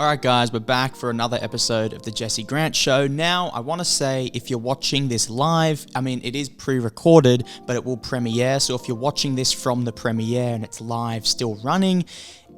Alright guys, we're back for another episode of the Jesse Grant Show. Now, I want to say if you're watching this live, it is pre-recorded, but it will premiere. So if you're watching this from the premiere and it's live, still running,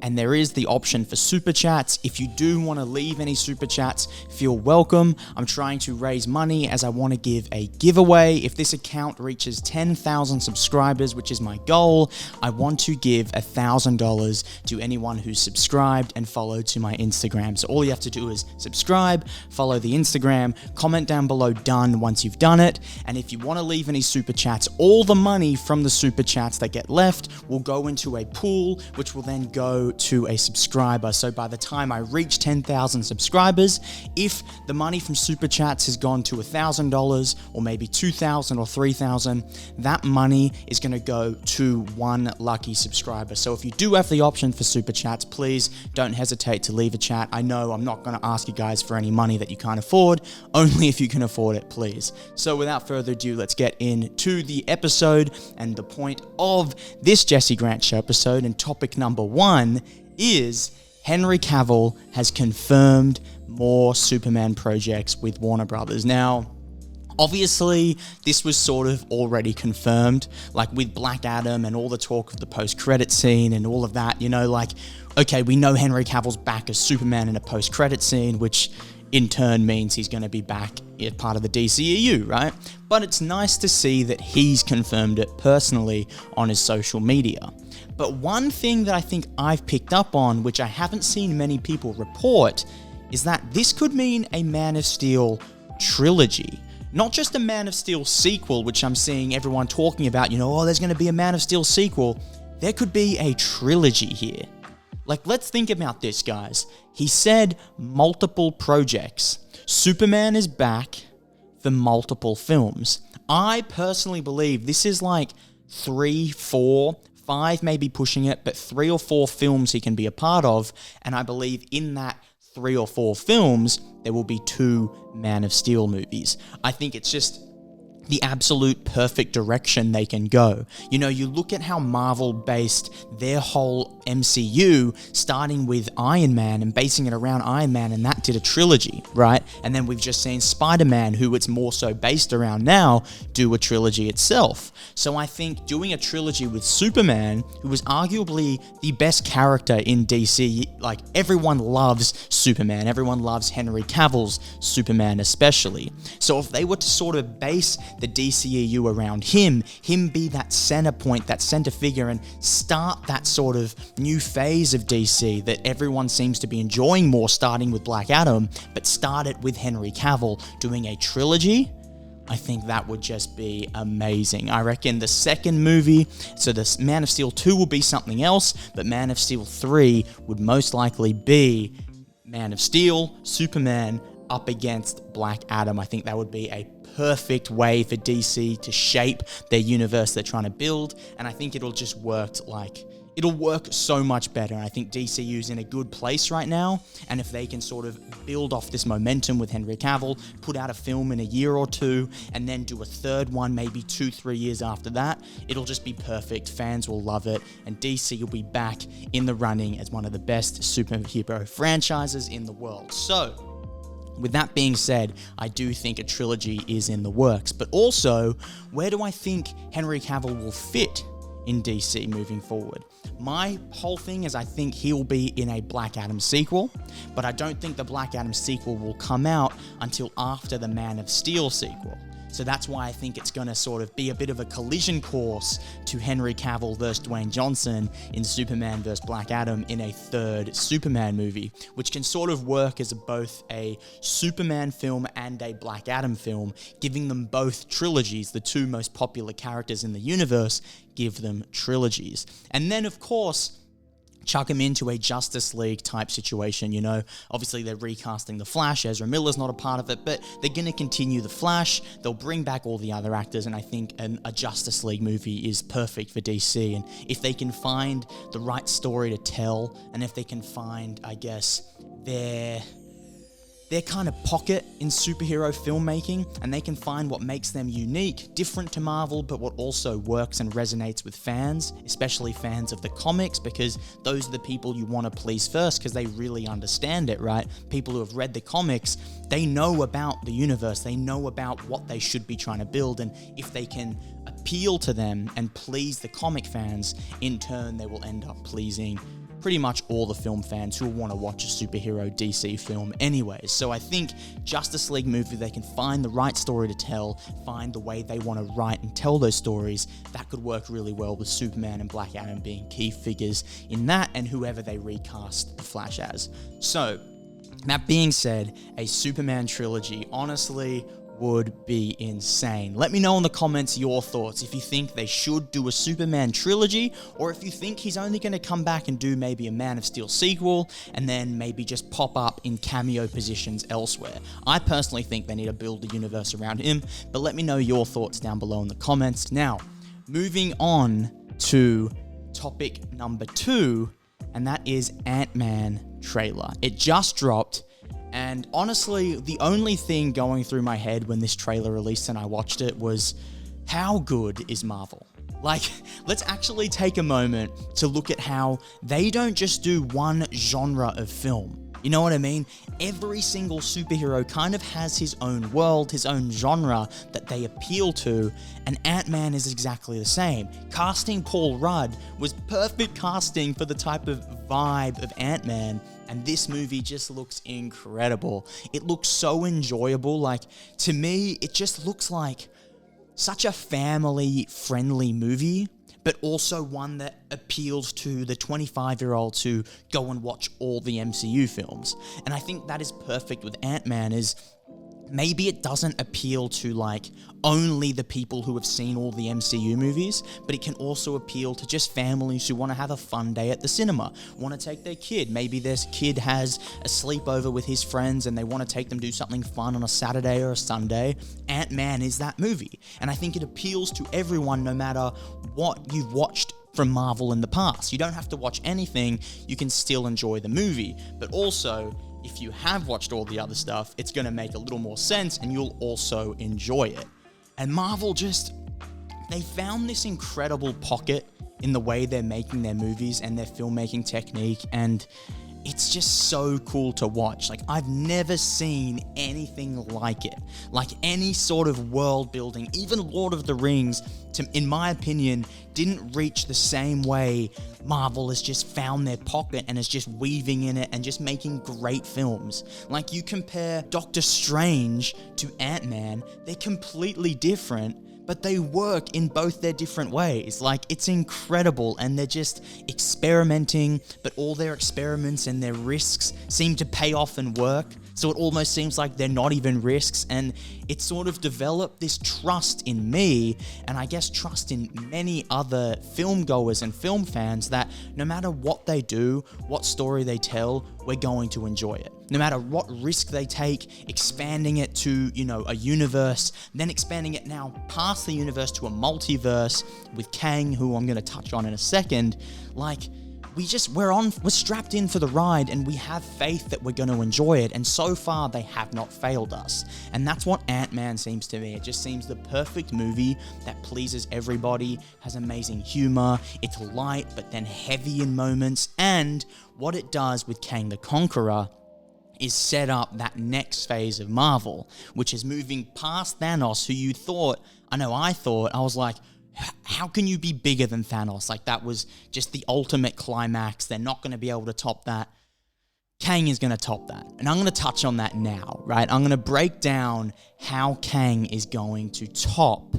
and there is the option for super chats. If you do want to leave any super chats, feel welcome. I'm trying to raise money as I want to give a giveaway. If this account reaches 10,000 subscribers, which is my goal, I want to give $1,000 to anyone who's subscribed and followed to my Instagram. So all you have to do is subscribe, follow the Instagram, comment down below done once you've done it. And if you want to leave any super chats, all the money from the super chats that get left will go into a pool, which will then go to a subscriber. So by the time I reach 10,000 subscribers, if the money from super chats has gone to $1,000 or maybe 2,000 or 3,000, that money is going to go to one lucky subscriber. So if you do have the option for super chats, please don't hesitate to leave a chat. I know I'm not going to ask you guys for any money that you can't afford, only if you can afford it, please. So without further ado, let's get into the episode and the point of this Jesse Grant Show episode. And topic number one is Henry Cavill has confirmed more Superman projects with Warner Brothers. Now, obviously, this was sort of already confirmed, like with Black Adam and all the talk of the post-credit scene and all of that, okay, we know Henry Cavill's back as Superman in a post-credit scene, which in turn means he's going to be back as part of the DCEU, right? But it's nice to see that he's confirmed it personally on his social media. But one thing that I think I've picked up on, which I haven't seen many people report, is that this could mean a Man of Steel trilogy. Not just a Man of Steel sequel, which I'm seeing everyone talking about, there's going to be a Man of Steel sequel. There could be a trilogy here. Let's think about this, guys. He said multiple projects. Superman is back for multiple films. I personally believe this is 3, 4, 5 maybe pushing it, but 3 or 4 films he can be a part of, and I believe in that 3 or 4 films, there will be 2 Man of Steel movies. I think it's just the absolute perfect direction they can go. You look at how Marvel based their whole MCU, starting with Iron Man and basing it around Iron Man, and that did a trilogy, right? And then we've just seen Spider-Man, who it's more so based around now, do a trilogy itself. So I think doing a trilogy with Superman, who was arguably the best character in DC, everyone loves Superman, everyone loves Henry Cavill's Superman especially. So if they were to sort of base the DCEU around him be that center point, that center figure, and start that sort of new phase of DC that everyone seems to be enjoying more, starting with Black Adam, but start it with Henry Cavill doing a trilogy, I think that would just be amazing. I reckon the second movie, so the Man of Steel 2 will be something else, but Man of Steel 3 would most likely be Man of Steel, Superman, up against Black Adam. I think that would be a perfect way for DC to shape their universe they're trying to build, and I think it'll just work so much better. And I think DCU's in a good place right now, and if they can sort of build off this momentum with Henry Cavill, put out a film in a year or 2, and then do a third one maybe 2-3 years after that, it'll just be perfect. Fans will love it, and DC will be back in the running as one of the best superhero franchises in the world. So, with that being said, I do think a trilogy is in the works. But also, where do I think Henry Cavill will fit in DC moving forward? My whole thing is I think he'll be in a Black Adam sequel, but I don't think the Black Adam sequel will come out until after the Man of Steel sequel. So that's why I think it's going to sort of be a bit of a collision course to Henry Cavill versus Dwayne Johnson in Superman versus Black Adam in a third Superman movie, which can sort of work as both a Superman film and a Black Adam film, giving them both trilogies. The 2 most popular characters in the universe, give them trilogies. And then, of course, chuck him into a Justice League type situation, Obviously, they're recasting The Flash. Ezra Miller's not a part of it, but they're going to continue The Flash. They'll bring back all the other actors, and I think a Justice League movie is perfect for DC. And if they can find the right story to tell, and if they can find, I guess, their their kind of pocket in superhero filmmaking, and they can find what makes them unique, different to Marvel, but what also works and resonates with fans, especially fans of the comics, because those are the people you want to please first because they really understand it, right? People who have read the comics, they know about the universe, they know about what they should be trying to build, and if they can appeal to them and please the comic fans, in turn they will end up pleasing pretty much all the film fans who will want to watch a superhero DC film anyways. So I think Justice League movie, they can find the right story to tell, find the way they want to write and tell those stories. That could work really well with Superman and Black Adam being key figures in that, and whoever they recast the Flash as. So, that being said, a Superman trilogy honestly would be insane. Let me know in the comments your thoughts, if you think they should do a Superman trilogy, or if you think he's only going to come back and do maybe a Man of Steel sequel, and then maybe just pop up in cameo positions elsewhere. I personally think they need to build the universe around him, but let me know your thoughts down below in the comments. Now, moving on to topic number 2, and that is Ant-Man trailer. It just dropped, and honestly, the only thing going through my head when this trailer released and I watched it was, how good is Marvel? Like, let's actually take a moment to look at how they don't just do one genre of film. You know what I mean? Every single superhero kind of has his own world, his own genre that they appeal to, and Ant-Man is exactly the same. Casting Paul Rudd was perfect casting for the type of vibe of Ant-Man, and this movie just looks incredible. It looks so enjoyable. Like, to me, it just looks like such a family-friendly movie, but also one that appeals to the 25-year-olds who go and watch all the MCU films. And I think that is perfect with Ant-Man, is maybe it doesn't appeal to like only the people who have seen all the MCU movies, but it can also appeal to just families who want to have a fun day at the cinema, want to take their kid. Maybe their kid has a sleepover with his friends and they want to take them do something fun on a Saturday or a Sunday. Ant-Man is that movie. And I think it appeals to everyone no matter what you've watched from Marvel in the past. You don't have to watch anything, you can still enjoy the movie. But also, if you have watched all the other stuff, it's going to make a little more sense and you'll also enjoy it. And Marvel they found this incredible pocket in the way they're making their movies and their filmmaking technique, and it's just so cool to watch. Like, I've never seen anything like it. Like, any sort of world building, even Lord of the Rings, in my opinion, didn't reach the same way Marvel has just found their pocket and is just weaving in it and just making great films. Like, you compare Doctor Strange to Ant-Man, they're completely different, but they work in both their different ways. Like, it's incredible, and they're just experimenting, but all their experiments and their risks seem to pay off and work, so it almost seems like they're not even risks, and it sort of developed this trust in me, and I guess trust in many other film goers and film fans, that no matter what they do, what story they tell, we're going to enjoy it. No matter what risk they take, expanding it to, a universe, then expanding it now past the universe to a multiverse with Kang, who I'm going to touch on in a second. Like, we're strapped in for the ride, and we have faith that we're going to enjoy it, and so far they have not failed us. And that's what Ant-Man seems to me. It just seems the perfect movie that pleases everybody, has amazing humor, it's light but then heavy in moments, and what it does with Kang the Conqueror is set up that next phase of Marvel, which is moving past Thanos, who I was like, how can you be bigger than Thanos? Like, that was just the ultimate climax. They're not going to be able to top that. Kang is going to top that. And I'm going to touch on that now, right? I'm going to break down how Kang is going to top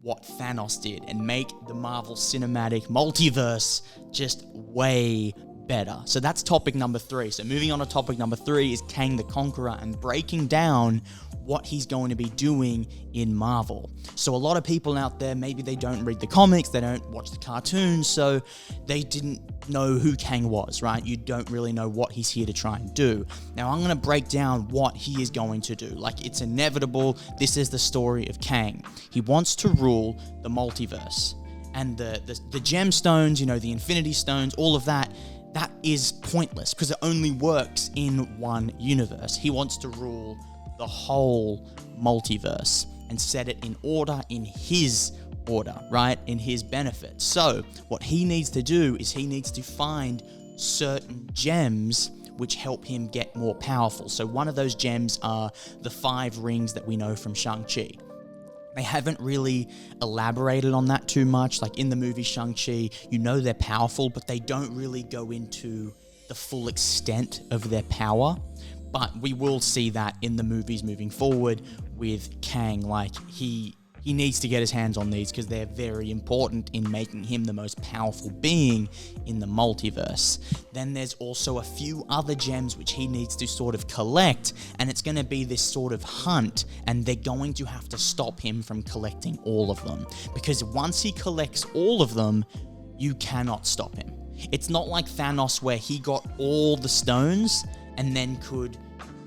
what Thanos did and make the Marvel Cinematic Multiverse just way better. So that's topic number 3. So moving on to topic number 3 is Kang the Conqueror and breaking down what he's going to be doing in Marvel. So a lot of people out there, maybe they don't read the comics, they don't watch the cartoons, so they didn't know who Kang was, right? You don't really know what he's here to try and do. Now I'm going to break down what he is going to do. Like, it's inevitable. This is the story of Kang. He wants to rule the multiverse. And the gemstones, the Infinity Stones, all of that, that is pointless because it only works in one universe. He wants to rule the whole multiverse and set it in order, in his order, right? In his benefit. So what he needs to do is he needs to find certain gems which help him get more powerful. So one of those gems are the 5 rings that we know from Shang-Chi. They haven't really elaborated on that too much. Like in the movie Shang-Chi, you know they're powerful, but they don't really go into the full extent of their power. But we will see that in the movies moving forward with Kang. Like he needs to get his hands on these because they're very important in making him the most powerful being in the multiverse. Then there's also a few other gems which he needs to sort of collect, and it's going to be this sort of hunt, and they're going to have to stop him from collecting all of them. Because once he collects all of them, you cannot stop him. It's not like Thanos where he got all the stones and then could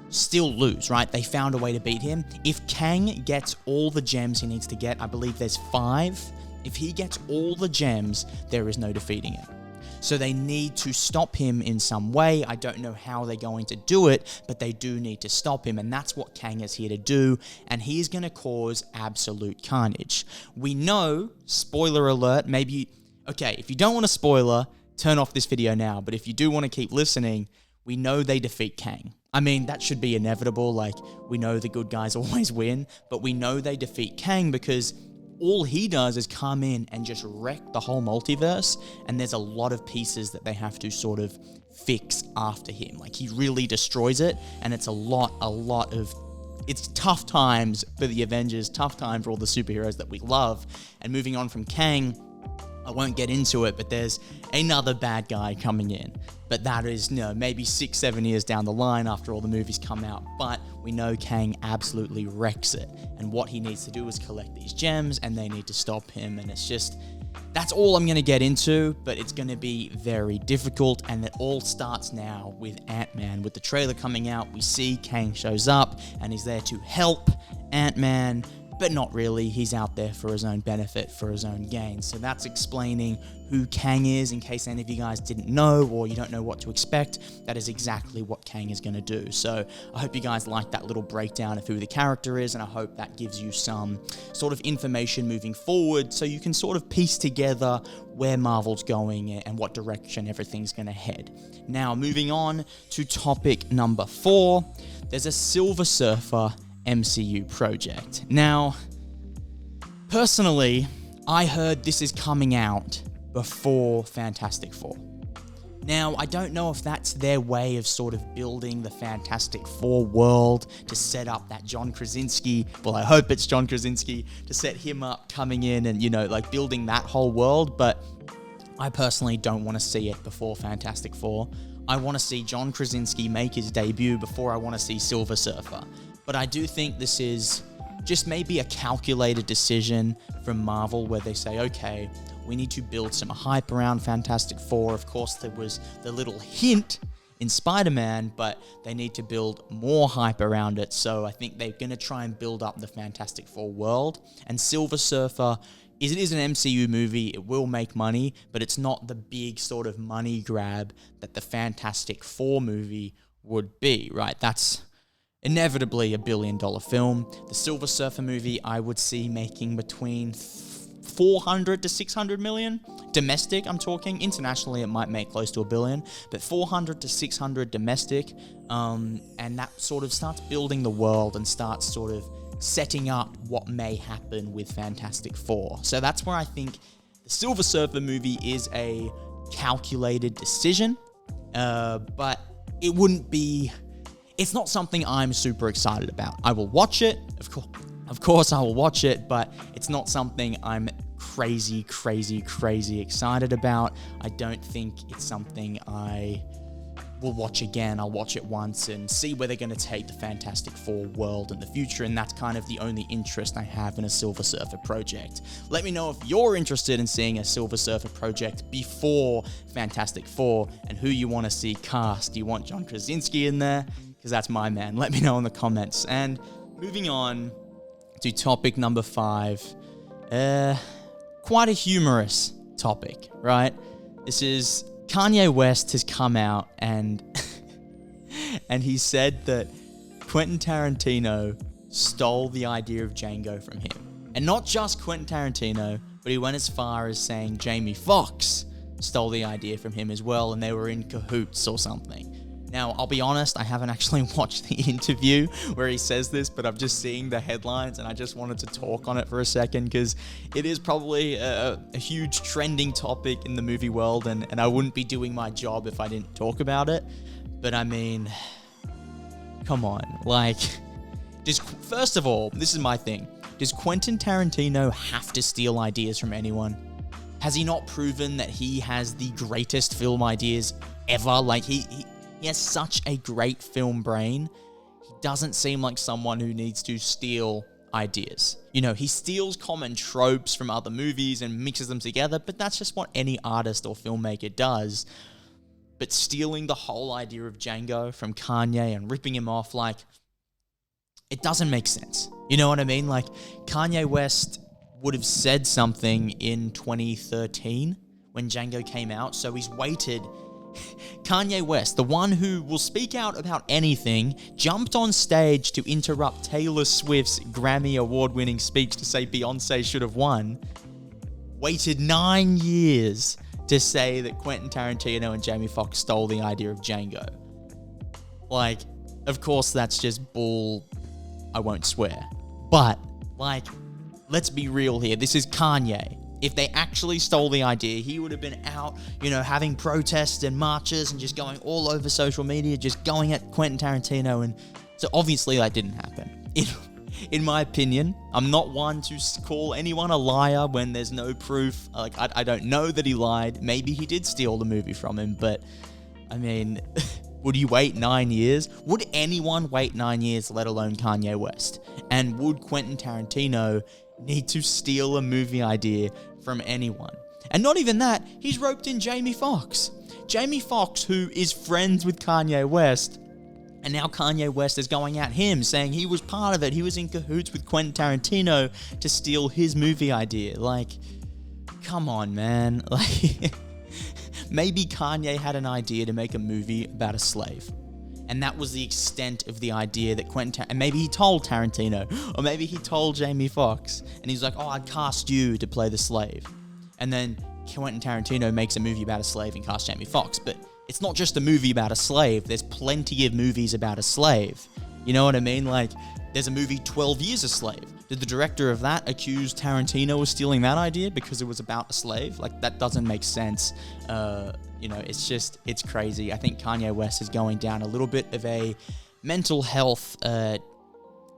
still lose, right? They found a way to beat him. If Kang gets all the gems he needs to get, I believe there's 5. If he gets all the gems, there is no defeating him. So they need to stop him in some way. I don't know how they're going to do it, but they do need to stop him, and that's what Kang is here to do, and he is going to cause absolute carnage. We know, spoiler alert, maybe, okay, if you don't want a spoiler, turn off this video now, but if you do want to keep listening, we know they defeat Kang. I mean, that should be inevitable, like, we know the good guys always win, but we know they defeat Kang because all he does is come in and just wreck the whole multiverse, and there's a lot of pieces that they have to sort of fix after him. Like, he really destroys it, and it's a lot of... It's tough times for the Avengers, tough time for all the superheroes that we love, and moving on from Kang, I won't get into it, but there's another bad guy coming in. But that is, maybe 6-7 years down the line after all the movies come out. But we know Kang absolutely wrecks it. And what he needs to do is collect these gems, and they need to stop him. And it's just, that's all I'm going to get into, but it's going to be very difficult. And it all starts now with Ant-Man. With the trailer coming out, we see Kang shows up, and he's there to help Ant-Man. But not really, he's out there for his own benefit, for his own gain. So that's explaining who Kang is, in case any of you guys didn't know or you don't know what to expect. That is exactly what Kang is going to do. So I hope you guys like that little breakdown of who the character is, and I hope that gives you some sort of information moving forward so you can sort of piece together where Marvel's going and what direction everything's going to head. Now, moving on to topic number 4, there's a Silver Surfer MCU project. Now, personally, I heard this is coming out before Fantastic Four. Now, I don't know if that's their way of sort of building the Fantastic Four world to set up that John Krasinski, well, I hope it's John Krasinski, to set him up coming in and, like building that whole world, but I personally don't want to see it before Fantastic Four. I want to see John Krasinski make his debut before I want to see Silver Surfer. But I do think this is just maybe a calculated decision from Marvel where they say, okay, we need to build some hype around Fantastic Four. Of course, there was the little hint in Spider-Man, but they need to build more hype around it. So I think they're going to try and build up the Fantastic Four world. And Silver Surfer, it is an MCU movie, it will make money, but it's not the big sort of money grab that the Fantastic Four movie would be, right? That's inevitably a billion-dollar film. The Silver Surfer movie, I would see making between 400 to 600 million. Domestic, I'm talking. Internationally, it might make close to $1 billion, but 400 to 600 domestic. And that sort of starts building the world and starts sort of setting up what may happen with Fantastic Four. So that's where I think the Silver Surfer movie is a calculated decision, but it wouldn't be... It's not something I'm super excited about. I will watch it, of course I will watch it, but it's not something I'm crazy excited about. I don't think it's something I will watch again. I'll watch it once and see where they're going to take the Fantastic Four world in the future, and that's kind of the only interest I have in a Silver Surfer project. Let me know if you're interested in seeing a Silver Surfer project before Fantastic Four and who you want to see cast. Do you want John Krasinski in there? Because that's my man. Let me know in the comments. And moving on to topic number 5, quite a humorous topic, right? This is Kanye West has come out and and he said that Quentin Tarantino stole the idea of Django from him. And not just Quentin Tarantino, but he went as far as saying Jamie Foxx stole the idea from him as well, and they were in cahoots or something. Now, I'll be honest, I haven't actually watched the interview where he says this, but I'm just seeing the headlines, and I just wanted to talk on it for a second, because it is probably a huge trending topic in the movie world, and I wouldn't be doing my job if I didn't talk about it. But I mean, come on, like, first of all, this is my thing. Does Quentin Tarantino have to steal ideas from anyone? Has he not proven that he has the greatest film ideas ever? Like, he has such a great film brain. He doesn't seem like someone who needs to steal ideas. You know, he steals common tropes from other movies and mixes them together, but that's just what any artist or filmmaker does. But stealing the whole idea of Django from Kanye and ripping him off, like, it doesn't make sense. You know what I mean? Like, Kanye West would have said something in 2013 when Django came out, so he's waited. Kanye West, the one who will speak out about anything, jumped on stage to interrupt Taylor Swift's Grammy award-winning speech to say Beyonce should have won, waited 9 years to say that Quentin Tarantino and Jamie Foxx stole the idea of Django. Like, of course that's just bull, I won't swear. But, like, let's be real here, this is Kanye. If they actually stole the idea, he would have been out, you know, having protests and marches and just going all over social media, just going at Quentin Tarantino. And so obviously that didn't happen. In my opinion, I'm not one to call anyone a liar when there's no proof. Like, I don't know that he lied. Maybe he did steal the movie from him, but I mean, would you wait 9 years? Would anyone wait 9 years, let alone Kanye West? And would Quentin Tarantino need to steal a movie idea from anyone? And not even that, he's roped in Jamie Foxx. Jamie Foxx, who is friends with Kanye West, and now Kanye West is going at him, saying he was part of it, he was in cahoots with Quentin Tarantino to steal his movie idea. Like, come on, man. Like, maybe Kanye had an idea to make a movie about a slave. And that was the extent of the idea that and maybe he told Tarantino, or maybe he told Jamie Foxx, and he's like, oh, I'd cast you to play the slave. And then Quentin Tarantino makes a movie about a slave and casts Jamie Foxx. But it's not just a movie about a slave, there's plenty of movies about a slave. You know what I mean? Like, there's a movie 12 Years a Slave. Did the director of that accuse Tarantino of stealing that idea because it was about a slave? Like, that doesn't make sense. You know, it's crazy. I think Kanye West is going down a little bit of a mental health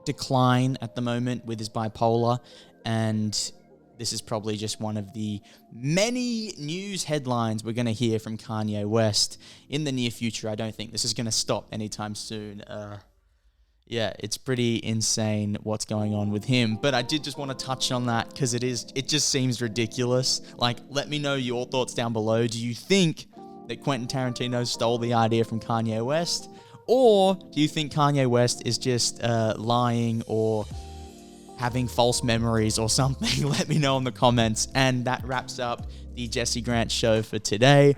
decline at the moment with his bipolar, and this is probably just one of the many news headlines we're going to hear from Kanye West in the near future. I don't think this is going to stop anytime soon. Yeah, it's pretty insane what's going on with him. But I did just want to touch on that because it just seems ridiculous. Like, let me know your thoughts down below. Do you think that Quentin Tarantino stole the idea from Kanye West? Or do you think Kanye West is just lying or having false memories or something? Let me know in the comments. And that wraps up the Jesse Grant Show for today.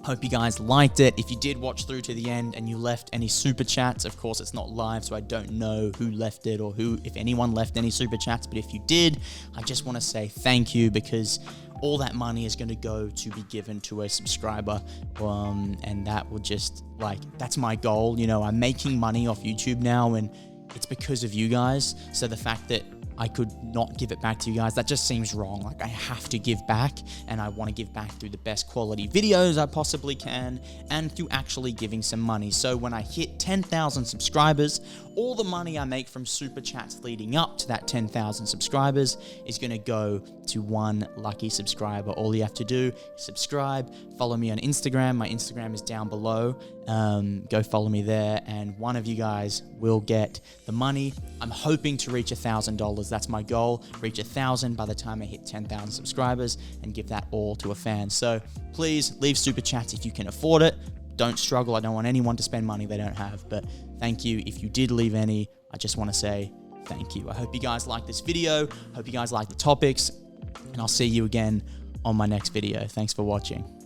Hope you guys liked it. If you did watch through to the end and you left any super chats, of course it's not live, so I don't know who left it or if anyone left any super chats, but if you did, I just want to say thank you, because all that money is going to go to be given to a subscriber, and that will just, like, that's my goal. You know, I'm making money off YouTube now, and it's because of you guys, so the fact that I could not give it back to you guys, that just seems wrong. Like, I have to give back, and I want to give back through the best quality videos I possibly can, and through actually giving some money. So when I hit 10,000 subscribers, all the money I make from super chats leading up to that 10,000 subscribers is going to go to one lucky subscriber. All you have to do is subscribe, follow me on Instagram. My Instagram is down below. Go follow me there, and one of you guys will get the money. I'm hoping to reach $1,000. That's my goal. Reach 1,000 by the time I hit 10,000 subscribers, and give that all to a fan. So please leave super chats if you can afford it. Don't struggle. I don't want anyone to spend money they don't have, but thank you. If you did leave any, I just want to say thank you. I hope you guys like this video. Hope you guys like the topics, and I'll see you again on my next video. Thanks for watching.